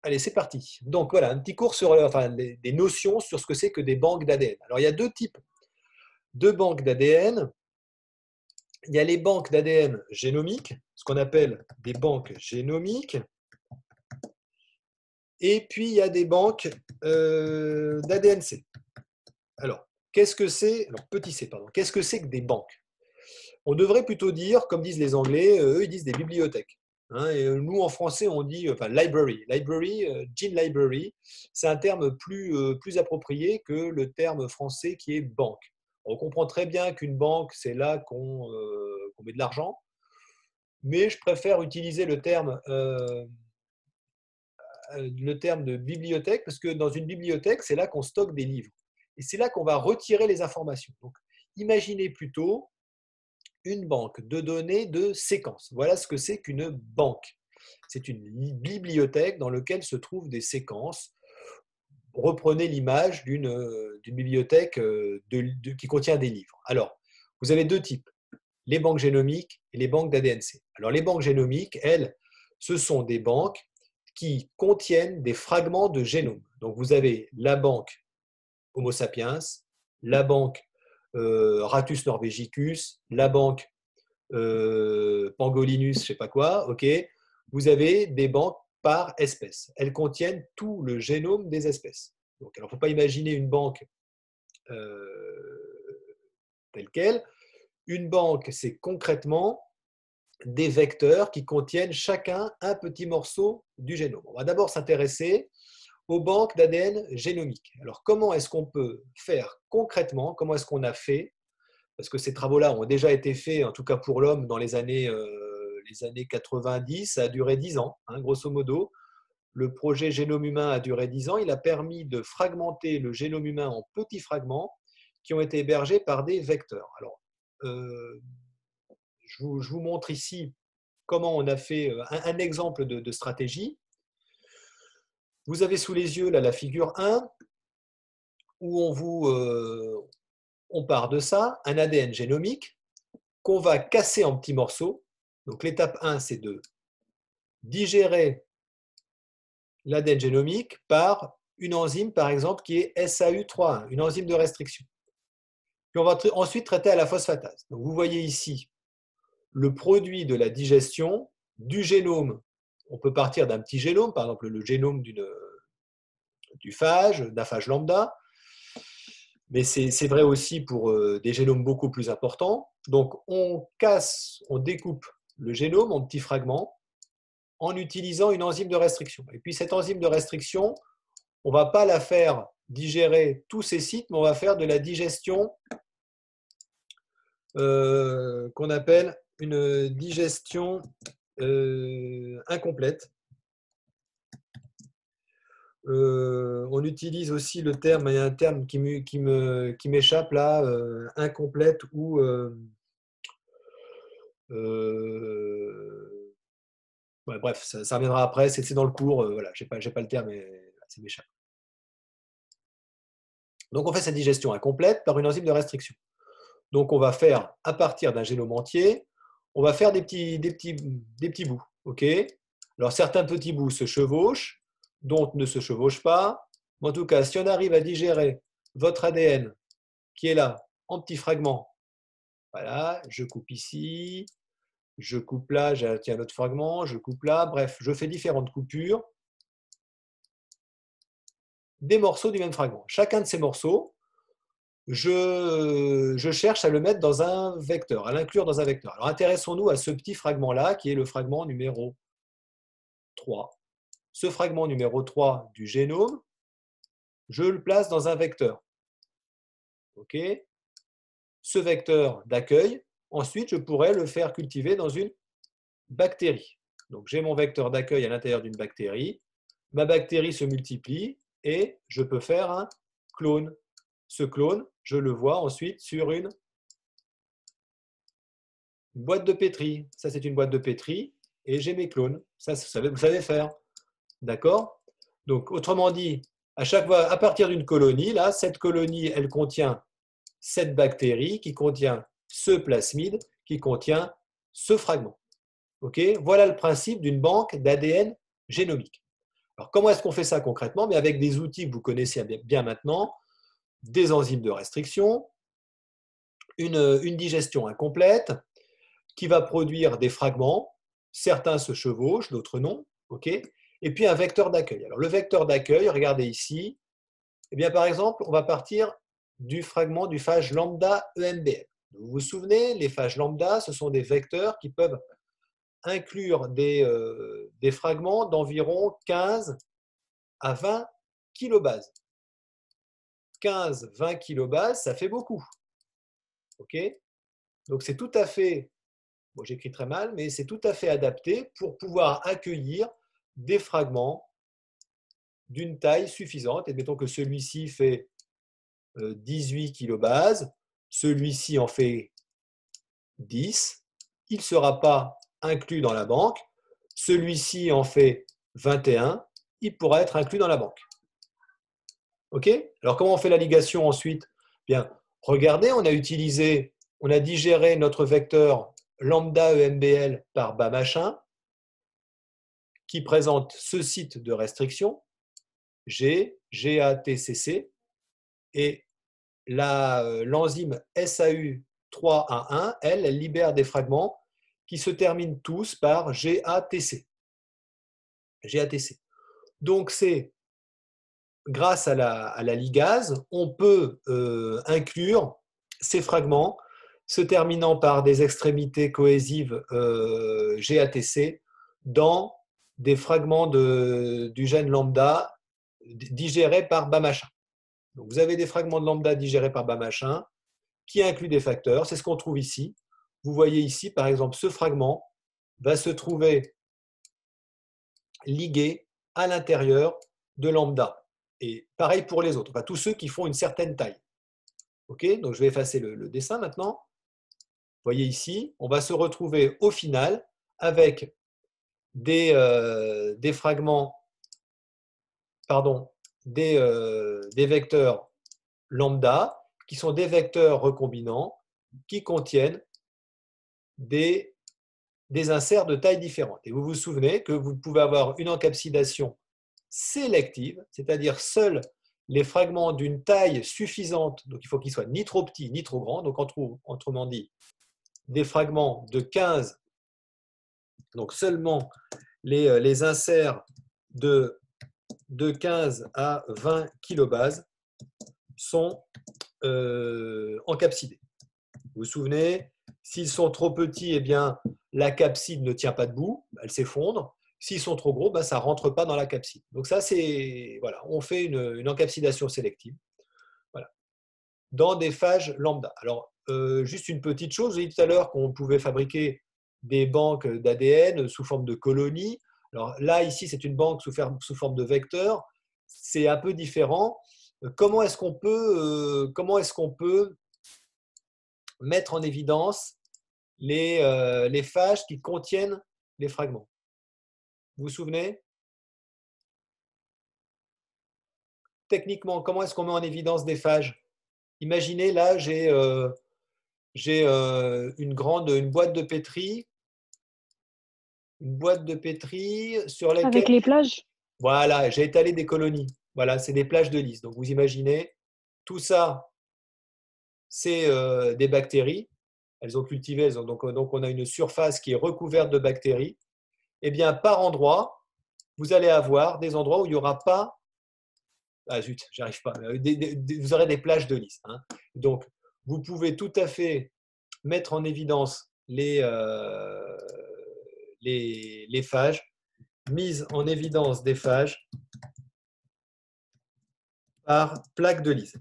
Allez, c'est parti. Donc voilà, un petit cours sur enfin, des notions sur ce que c'est que des banques d'ADN. Alors il y a deux types de banques d'ADN. Il y a les banques d'ADN génomiques, ce qu'on appelle des banques génomiques, et puis il y a des banques d'ADN-C. Alors, qu'est-ce que c'est? Alors, petit c, pardon. Qu'est-ce que c'est que des banques? On devrait plutôt dire, comme disent les Anglais, eux ils disent des bibliothèques. Hein, et nous en français on dit enfin library, gene library, c'est un terme plus approprié que le terme français qui est banque. On comprend très bien qu'une banque c'est là qu'on met de l'argent, mais je préfère utiliser le terme de bibliothèque parce que dans une bibliothèque c'est là qu'on stocke des livres et c'est là qu'on va retirer les informations. Donc imaginez plutôt une banque de données de séquences. Voilà ce que c'est qu'une banque. C'est une bibliothèque dans laquelle se trouvent des séquences. Reprenez l'image d'une bibliothèque qui contient des livres. Alors, vous avez deux types, les banques génomiques et les banques d'ADN-C. Alors, les banques génomiques, elles, ce sont des banques qui contiennent des fragments de génome. Donc, vous avez la banque Homo sapiens, la banque Ratus norvegicus, la banque Pangolinus, je ne sais pas quoi, ok, vous avez des banques par espèce. Elles contiennent tout le génome des espèces. Donc, alors, il ne faut pas imaginer une banque telle quelle. Une banque, c'est concrètement des vecteurs qui contiennent chacun un petit morceau du génome. On va d'abord s'intéresser aux banques d'ADN génomiques. Alors, comment est-ce qu'on peut faire concrètement, comment est-ce qu'on a fait, parce que ces travaux-là ont déjà été faits, en tout cas pour l'homme, dans les années 90, ça a duré 10 ans, hein, grosso modo. Le projet Génome humain a duré 10 ans, il a permis de fragmenter le génome humain en petits fragments qui ont été hébergés par des vecteurs. Alors, je vous montre ici comment on a fait un exemple de stratégie. Vous avez sous les yeux là, la figure 1, où on part de ça, un ADN génomique qu'on va casser en petits morceaux. Donc l'étape 1, c'est de digérer l'ADN génomique par une enzyme, par exemple, qui est SAU3, une enzyme de restriction. Puis on va ensuite traiter à la phosphatase. Donc vous voyez ici le produit de la digestion du génome. On peut partir d'un petit génome, par exemple le génome du phage, d'un phage lambda, mais c'est vrai aussi pour des génomes beaucoup plus importants. Donc on découpe le génome en petits fragments en utilisant une enzyme de restriction. Et puis cette enzyme de restriction, on ne va pas la faire digérer tous ces sites, mais on va faire de la digestion qu'on appelle une digestion incomplète. On utilise aussi le terme, il y a un terme qui m'échappe là, incomplète ou ouais, bref, ça reviendra après, c'est dans le cours, voilà, j'ai pas le terme, mais ça m'échappe. Donc on fait cette digestion incomplète par une enzyme de restriction. Donc on va faire, à partir d'un génome entier, on va faire des petits bouts. Okay, alors certains petits bouts se chevauchent, d'autres ne se chevauchent pas. Mais en tout cas, si on arrive à digérer votre ADN qui est là, en petits fragments, voilà, je coupe ici, je coupe là, tiens un autre fragment, je coupe là, bref, je fais différentes coupures, des morceaux du même fragment. Chacun de ces morceaux, je cherche à le mettre dans un vecteur, à l'inclure dans un vecteur. Alors intéressons-nous à ce petit fragment-là, qui est le fragment numéro 3. Ce fragment numéro 3 du génome, je le place dans un vecteur. Ok, ce vecteur d'accueil, ensuite, je pourrais le faire cultiver dans une bactérie. Donc j'ai mon vecteur d'accueil à l'intérieur d'une bactérie. Ma bactérie se multiplie et je peux faire un clone. Ce clone, je le vois ensuite sur une boîte de pétri. Ça, c'est une boîte de pétri et j'ai mes clones. Ça, vous savez faire. D'accord? Donc, autrement dit, à chaque fois, à partir d'une colonie, là, cette colonie, elle contient cette bactérie qui contient ce plasmide qui contient ce fragment. Okay, voilà le principe d'une banque d'ADN génomique. Alors, comment est-ce qu'on fait ça concrètement? Mais avec des outils que vous connaissez bien maintenant, des enzymes de restriction, une digestion incomplète qui va produire des fragments. Certains se chevauchent, d'autres non. Okay, et puis un vecteur d'accueil. Alors, le vecteur d'accueil, regardez ici, eh bien, par exemple, on va partir du fragment du phage lambda EMBL. Vous vous souvenez, les phages lambda, ce sont des vecteurs qui peuvent inclure des fragments d'environ 15 à 20 kilobases. 15-20 kilobases, ça fait beaucoup. Ok, donc c'est tout à fait, bon, j'écris très mal, mais c'est tout à fait adapté pour pouvoir accueillir des fragments d'une taille suffisante. Admettons que celui-ci fait 18 kilobases, celui-ci en fait 10, il ne sera pas inclus dans la banque, celui-ci en fait 21, il pourra être inclus dans la banque. OK? Alors, comment on fait la ligation ensuite? Bien, regardez, on a digéré notre vecteur lambda EMBL par bas machin, qui présente ce site de restriction, G, GATCC, et l'enzyme SAU3A1, elle libère des fragments qui se terminent tous par GATC. GATC. Donc, c'est grâce à la ligase, on peut inclure ces fragments se terminant par des extrémités cohésives GATC dans des fragments du gène lambda digérés par bas machin. Donc, vous avez des fragments de lambda digérés par bas machin qui incluent des facteurs. C'est ce qu'on trouve ici. Vous voyez ici, par exemple, ce fragment va se trouver ligué à l'intérieur de lambda. Et pareil pour les autres, enfin, tous ceux qui font une certaine taille. Ok, donc je vais effacer le dessin maintenant. Vous voyez ici, on va se retrouver au final avec des fragments, pardon, des vecteurs lambda qui sont des vecteurs recombinants qui contiennent des inserts de taille différente. Et vous vous souvenez que vous pouvez avoir une encapsidation sélective, c'est-à-dire seuls les fragments d'une taille suffisante, donc il faut qu'ils soient ni trop petits ni trop grands, donc autrement dit, des fragments de 15, donc seulement les inserts de 15 à 20 kilobases sont encapsidés. Vous vous souvenez, s'ils sont trop petits, eh bien, la capside ne tient pas debout, elle s'effondre. S'ils sont trop gros, ça ne rentre pas dans la capside. Donc ça, c'est voilà, on fait une encapsidation sélective. Voilà. Dans des phages lambda. Alors, juste une petite chose, j'ai dit tout à l'heure qu'on pouvait fabriquer des banques d'ADN sous forme de colonies. Alors là, ici, c'est une banque sous forme de vecteur. C'est un peu différent. Comment est-ce qu'on peut mettre en évidence les phages qui contiennent les fragments? Vous vous souvenez? Techniquement, comment est-ce qu'on met en évidence des phages? Imaginez, là, j'ai une boîte de pétri, sur Avec laquelle, les plages? voilà, j'ai étalé des colonies. Voilà, c'est des plages de lys. Donc, vous imaginez, tout ça, c'est des bactéries. Elles ont cultivé, donc on a une surface qui est recouverte de bactéries. Eh bien, par endroit, vous allez avoir des endroits où il n'y aura pas. Ah zut, j'arrive pas. Vous aurez des plages de lys. Hein. Donc, vous pouvez tout à fait mettre en évidence les phages, mise en évidence des phages par plaque de lys.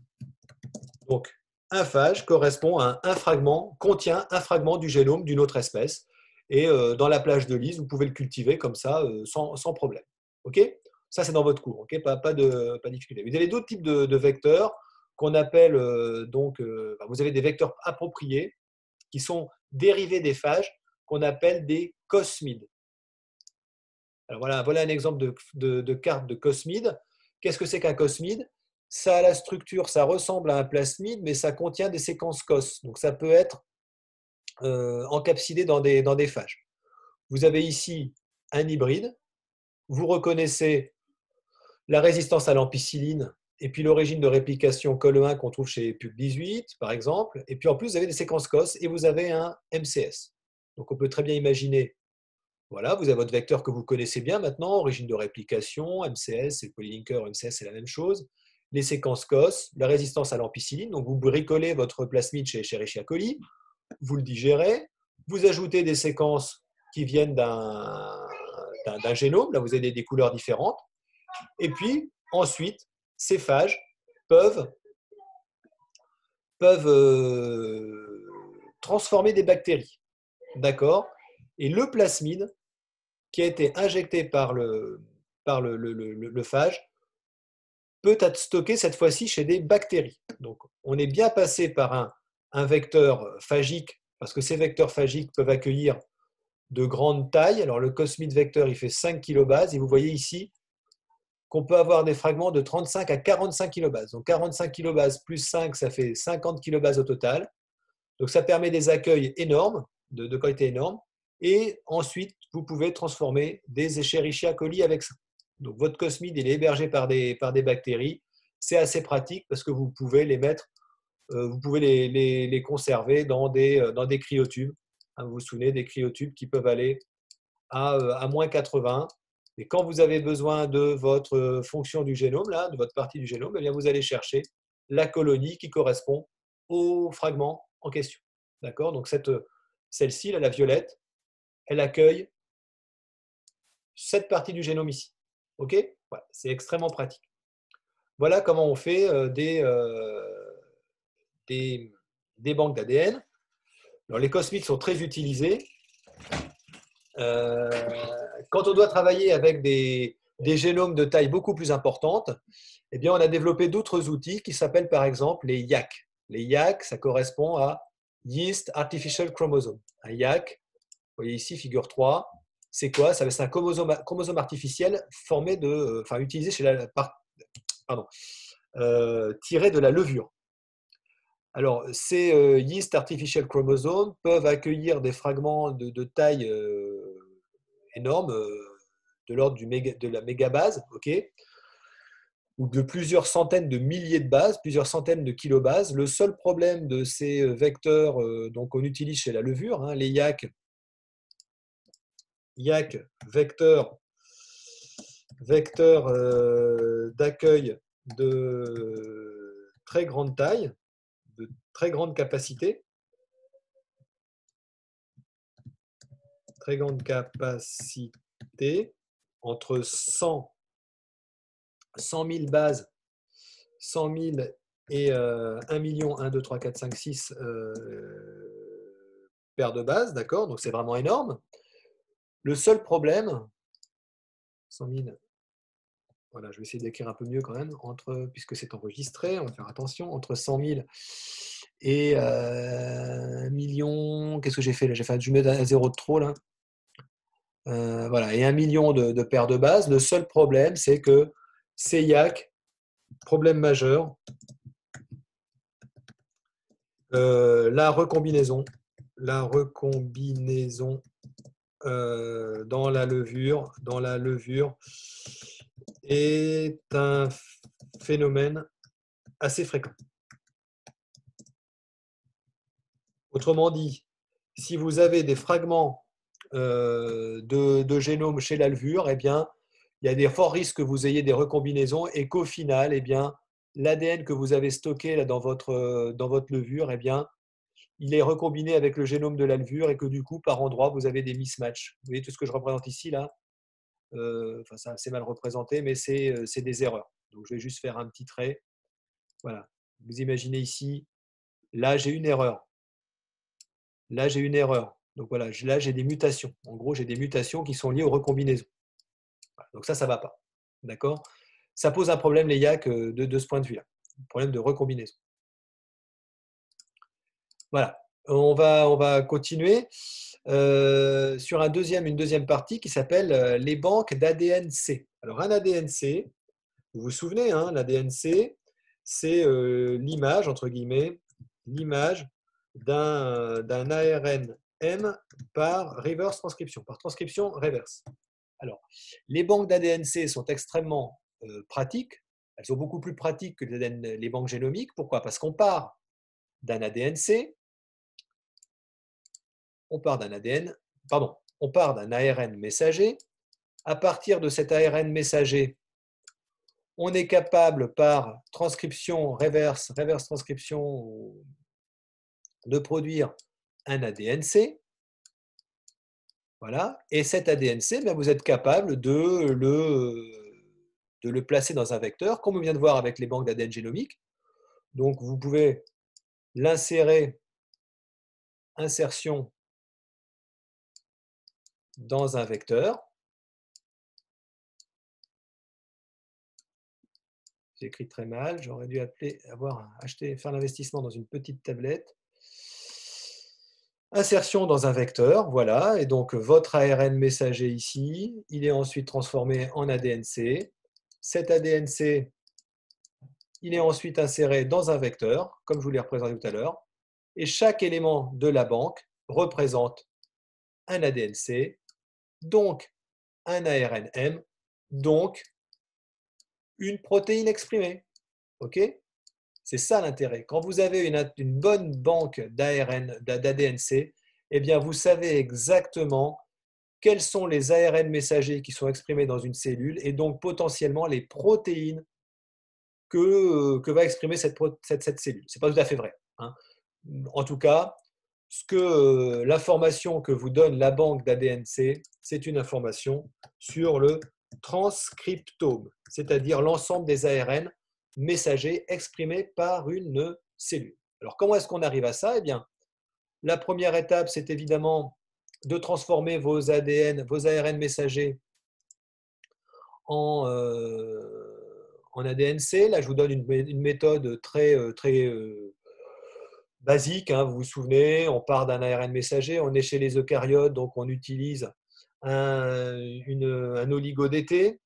Donc, un phage correspond à un fragment, contient un fragment du génome d'une autre espèce. Et dans la plage de lys, vous pouvez le cultiver comme ça, sans problème. OK? Ça, c'est dans votre cours. OK? Pas de difficulté. Vous avez d'autres types de vecteurs qu'on appelle vous avez des vecteurs appropriés qui sont dérivés des phages qu'on appelle des cosmides. Alors voilà un exemple de carte de cosmide. Qu'est-ce que c'est qu'un cosmide? Ça a la structure, ça ressemble à un plasmide, mais ça contient des séquences cos. Donc ça peut être encapsidé dans des phages. Vous avez ici un hybride. Vous reconnaissez la résistance à l'ampicilline, et puis l'origine de réplication COL1 qu'on trouve chez PUC18, par exemple. Et puis en plus, vous avez des séquences COS et vous avez un MCS. Donc on peut très bien imaginer, voilà, vous avez votre vecteur que vous connaissez bien maintenant, origine de réplication, MCS, c'est le polylinker, MCS, c'est la même chose. Les séquences COS, la résistance à l'ampicilline, donc vous bricolez votre plasmide chez Escherichia coli, vous le digérez, vous ajoutez des séquences qui viennent d'un génome, là vous avez des couleurs différentes, et puis ensuite, ces phages peuvent transformer des bactéries. D'accord? Et le plasmide qui a été injecté par le phage peut être stocké cette fois-ci chez des bactéries. Donc, on est bien passé par un vecteur phagique, parce que ces vecteurs phagiques peuvent accueillir de grandes tailles. Alors, le cosmide vecteur, il fait 5 kilobases, et vous voyez ici qu'on peut avoir des fragments de 35 à 45 kilobases. Donc, 45 kilobases plus 5, ça fait 50 kilobases au total. Donc, ça permet des accueils énormes, de qualité énorme. Et ensuite, vous pouvez transformer des Escherichia coli avec ça. Donc, votre cosmide, il est hébergé par des bactéries. C'est assez pratique parce que vous pouvez les mettre, vous pouvez les conserver dans des cryotubes. Vous vous souvenez des cryotubes qui peuvent aller à moins 80. Et quand vous avez besoin de votre fonction du génome, là, de votre partie du génome, eh bien, vous allez chercher la colonie qui correspond au fragment en question. D'accord? Donc, celle-ci, la violette, elle accueille cette partie du génome ici. OK? Voilà, c'est extrêmement pratique. Voilà comment on fait des banques d'ADN. Alors, les cosmiques sont très utilisés. Quand on doit travailler avec des génomes de taille beaucoup plus importante, eh bien, on a développé d'autres outils qui s'appellent par exemple les YAC. Les YAC, ça correspond à Yeast Artificial Chromosome. Un YAC, vous voyez ici, figure 3, c'est quoi? C'est un chromosome artificiel formé utilisé chez tiré de la levure. Alors, ces yeast artificial chromosomes peuvent accueillir des fragments de taille énorme, de l'ordre de la mégabase, ok, ou de plusieurs centaines de milliers de bases, plusieurs centaines de kilobases. Le seul problème de ces vecteurs qu'on utilise chez la levure, hein, les YAC vecteurs d'accueil de très grande taille, de très grande capacité, entre 100 000 bases, 100 000 et 1 million, 1, 2, 3, 4, 5, 6 paires de bases, d'accord? Donc c'est vraiment énorme. Le seul problème, 100 000, voilà, je vais essayer d'écrire un peu mieux quand même, puisque c'est enregistré, on va faire attention, entre 100 000 et 1 million, qu'est-ce que j'ai fait là? Je mets un zéro de trop là. Voilà, et 1 million de paires de bases. Le seul problème, c'est que ces YAC, problème majeur, la recombinaison dans la levure est un phénomène assez fréquent. Autrement dit, si vous avez des fragments de génome chez la levure, eh bien, il y a des forts risques que vous ayez des recombinaisons et qu'au final, eh bien, l'ADN que vous avez stocké là, dans votre levure, eh bien, il est recombiné avec le génome de la levure et que du coup, par endroit, vous avez des mismatchs. Vous voyez tout ce que je représente ici, là, c'est assez mal représenté, mais c'est des erreurs. Donc, je vais juste faire un petit trait. Voilà. Vous imaginez ici, là, j'ai une erreur. Là, j'ai une erreur. Donc voilà, là, j'ai des mutations. En gros, j'ai des mutations qui sont liées aux recombinaisons. Voilà. Donc ça ne va pas. D'accord? Ça pose un problème, les YAC, de ce point de vue-là. Problème de recombinaison. Voilà. On va continuer sur une deuxième partie qui s'appelle les banques d'ADN-C. Alors, un ADN-C, vous vous souvenez, hein, l'ADN-C, c'est l'image, entre guillemets, l'image d'un ARN M par reverse transcription, par transcription reverse. Alors, les banques d'ADN-C sont extrêmement pratiques. Elles sont beaucoup plus pratiques que les banques génomiques. Pourquoi? Parce qu'on part d'un ADN-C, on part d'un ARN messager. À partir de cet ARN messager, on est capable par transcription reverse transcription, de produire un ADN-C. Voilà. Et cet ADN-C, vous êtes capable de le placer dans un vecteur, comme on vient de voir avec les banques d'ADN génomiques. Donc, vous pouvez l'insérer, insertion dans un vecteur. J'ai écrit très mal, j'aurais dû faire l'investissement dans une petite tablette. Insertion dans un vecteur, voilà, et donc votre ARN messager ici, il est ensuite transformé en ADN-C. Cet ADN-C, il est ensuite inséré dans un vecteur, comme je vous l'ai représenté tout à l'heure, et chaque élément de la banque représente un ADN-C, donc un ARN-M, donc une protéine exprimée. OK? C'est ça l'intérêt. Quand vous avez une bonne banque d'ADN-C, eh bien, vous savez exactement quels sont les ARN messagers qui sont exprimés dans une cellule et donc potentiellement les protéines que va exprimer cette cellule. Ce n'est pas tout à fait vrai, hein. En tout cas, l'information que vous donne la banque d'ADN-C, c'est une information sur le transcriptome, c'est-à-dire l'ensemble des ARN messagers exprimés par une cellule. Alors, comment est-ce qu'on arrive à ça? Eh bien, la première étape, c'est évidemment de transformer vos ARN messagers en ADN-C. Là, je vous donne une méthode très basique, hein, vous vous souvenez, on part d'un ARN messager, on est chez les eucaryotes, donc on utilise un oligo-DT,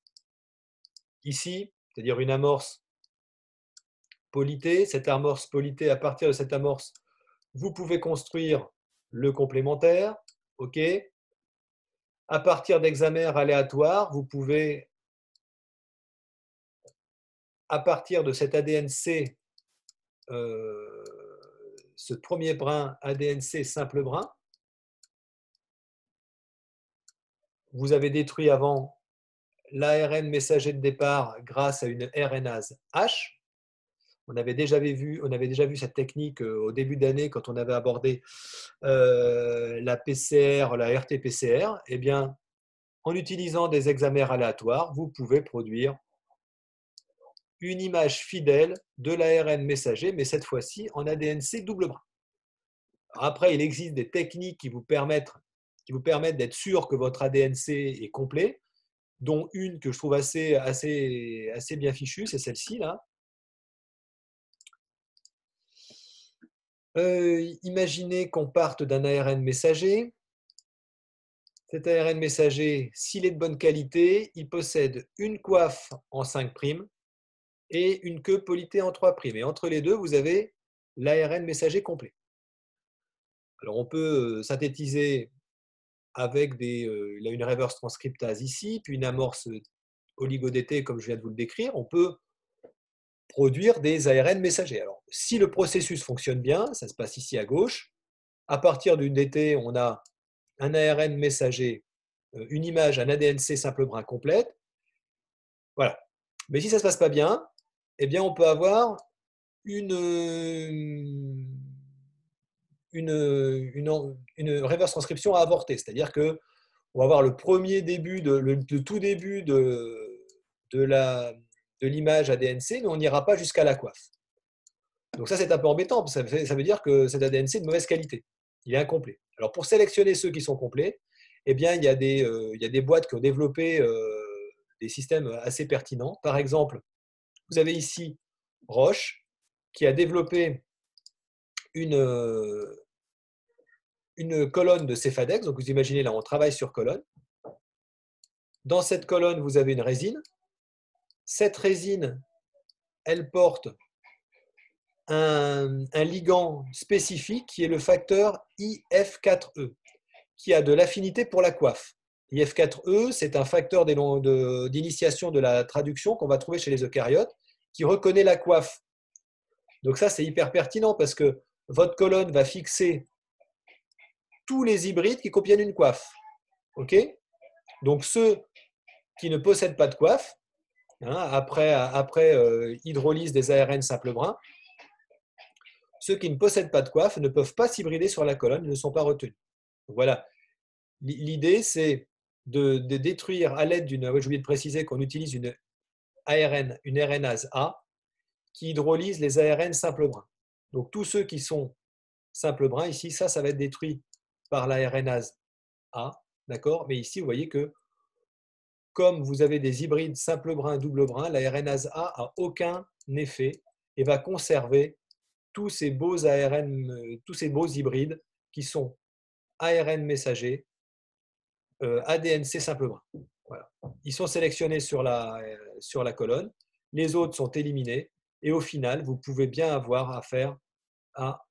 ici, c'est-à-dire une amorce polytée. Cette amorce polytée, à partir de cette amorce, vous pouvez construire le complémentaire. OK. À partir d'hexamères aléatoires, vous pouvez, à partir de cet ADN-C, ce premier brin ADN-C simple brin, vous avez détruit avant l'ARN messager de départ grâce à une RNase H. On avait déjà vu cette technique au début d'année quand on avait abordé la PCR, la RT-PCR. Eh bien, en utilisant des hexamères aléatoires, vous pouvez produire une image fidèle de l'ARN messager, mais cette fois-ci en ADN-C double brin. Après, il existe des techniques qui vous permettent d'être sûr que votre ADN-C est complet, dont une que je trouve assez bien fichue, c'est celle-ci là. Imaginez qu'on parte d'un ARN messager. Cet ARN messager, s'il est de bonne qualité, il possède une coiffe en 5' et une queue polytée en 3'. Et entre les deux, vous avez l'ARN messager complet. Alors, on peut synthétiser avec il a une reverse transcriptase ici, puis une amorce oligo-DT, comme je viens de vous le décrire. On peut produire des ARN messagers. Alors, si le processus fonctionne bien, ça se passe ici à gauche. À partir d'une DT, on a un ARN messager, une image, un ADN-C simple brin complète. Voilà. Mais si ça ne se passe pas bien, eh bien, on peut avoir une reverse transcription à avorter. C'est-à-dire qu'on va avoir le tout début de l'image ADN-C, mais on n'ira pas jusqu'à la coiffe. Donc ça, c'est un peu embêtant, parce que ça veut dire que cet ADN-C est de mauvaise qualité. Il est incomplet. Alors pour sélectionner ceux qui sont complets, eh bien, il y a des boîtes qui ont développé des systèmes assez pertinents. Par exemple, vous avez ici Roche, qui a développé une colonne de Cefadex. Donc vous imaginez, là, on travaille sur colonne. Dans cette colonne, vous avez une résine. Cette résine, elle porte un ligand spécifique qui est le facteur IF4E, qui a de l'affinité pour la coiffe. IF4E, c'est un facteur d'initiation de la traduction qu'on va trouver chez les eucaryotes qui reconnaît la coiffe. Donc ça, c'est hyper pertinent parce que votre colonne va fixer tous les hybrides qui contiennent une coiffe. OK ? Donc ceux qui ne possèdent pas de coiffe, après hydrolyse des ARN simple brin, ceux qui ne possèdent pas de coiffe ne peuvent pas s'hybrider sur la colonne, ils ne sont pas retenus. Donc voilà. L'idée, c'est de détruire à l'aide d'une… J'ai oublié de préciser qu'on utilise une ARN, une RNase A, qui hydrolyse les ARN simple brin. Donc tous ceux qui sont simple brin, ici, ça va être détruit par la RNase A, d'accord? Mais ici, vous voyez que comme vous avez des hybrides simple brin, double brin, la RNase A n'a aucun effet et va conserver tous ces beaux ARN, tous ces beaux hybrides qui sont ARN messager, ADNC simple brin. Voilà. Ils sont sélectionnés sur la colonne, les autres sont éliminés et au final, vous pouvez bien avoir affaire à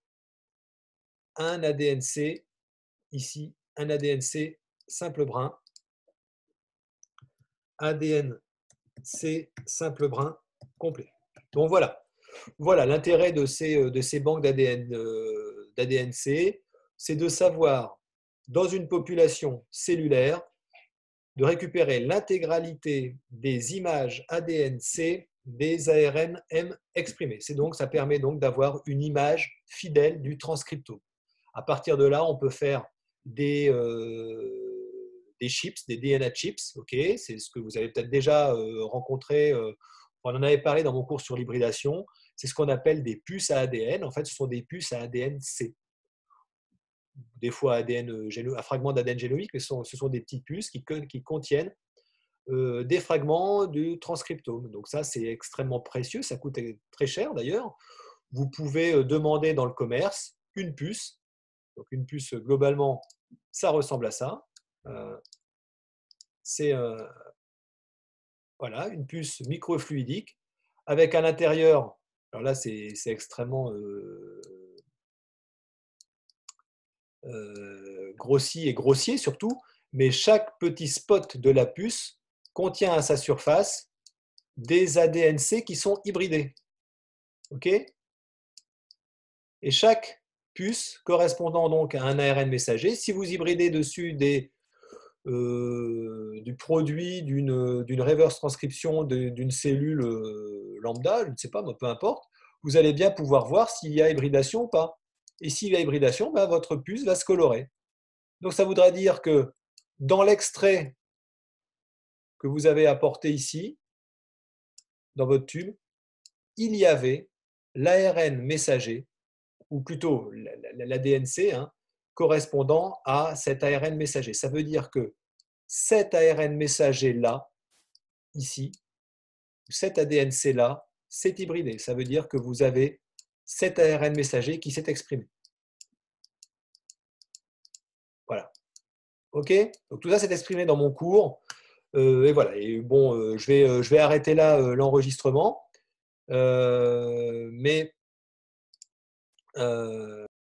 un ADNC, ici, un ADNC simple brin, ADNC simple brin complet. Donc voilà. Voilà l'intérêt de ces banques d'ADNC, c'est de savoir, dans une population cellulaire, de récupérer l'intégralité des images ADN-C des ARN M exprimés. Ça permet donc d'avoir une image fidèle du transcriptome. À partir de là, on peut faire des chips, des DNA chips. Okay, c'est ce que vous avez peut-être déjà rencontré. On en avait parlé dans mon cours sur l'hybridation. C'est ce qu'on appelle des puces à ADN. En fait, ce sont des puces à ADN-C. Des fois un fragment d'ADN génomique, mais ce sont des petites puces qui contiennent des fragments du transcriptome. Donc ça, c'est extrêmement précieux, ça coûte très cher d'ailleurs. Vous pouvez demander dans le commerce une puce. Donc une puce, globalement, ça ressemble à ça. C'est voilà, une puce microfluidique avec à l'intérieur, alors là c'est extrêmement grossi et grossier surtout, mais chaque petit spot de la puce contient à sa surface des ADNC qui sont hybridés. OK ? Et chaque puce correspondant donc à un ARN messager, si vous hybridez dessus du produit d'une reverse transcription d'une cellule lambda, je ne sais pas, mais peu importe, vous allez bien pouvoir voir s'il y a hybridation ou pas. Et s'il y a hybridation, votre puce va se colorer. Donc ça voudra dire que dans l'extrait que vous avez apporté ici, dans votre tube, il y avait l'ARN messager, ou plutôt l'ADNC, correspondant à cet ARN messager. Ça veut dire que cet ARN messager-là, ici, cet ADNC-là, c'est hybridé. Ça veut dire que vous avez cet ARN messager qui s'est exprimé. Voilà. OK ? Donc tout ça s'est exprimé dans mon cours. Et voilà. Et bon, je vais arrêter là l'enregistrement. Mais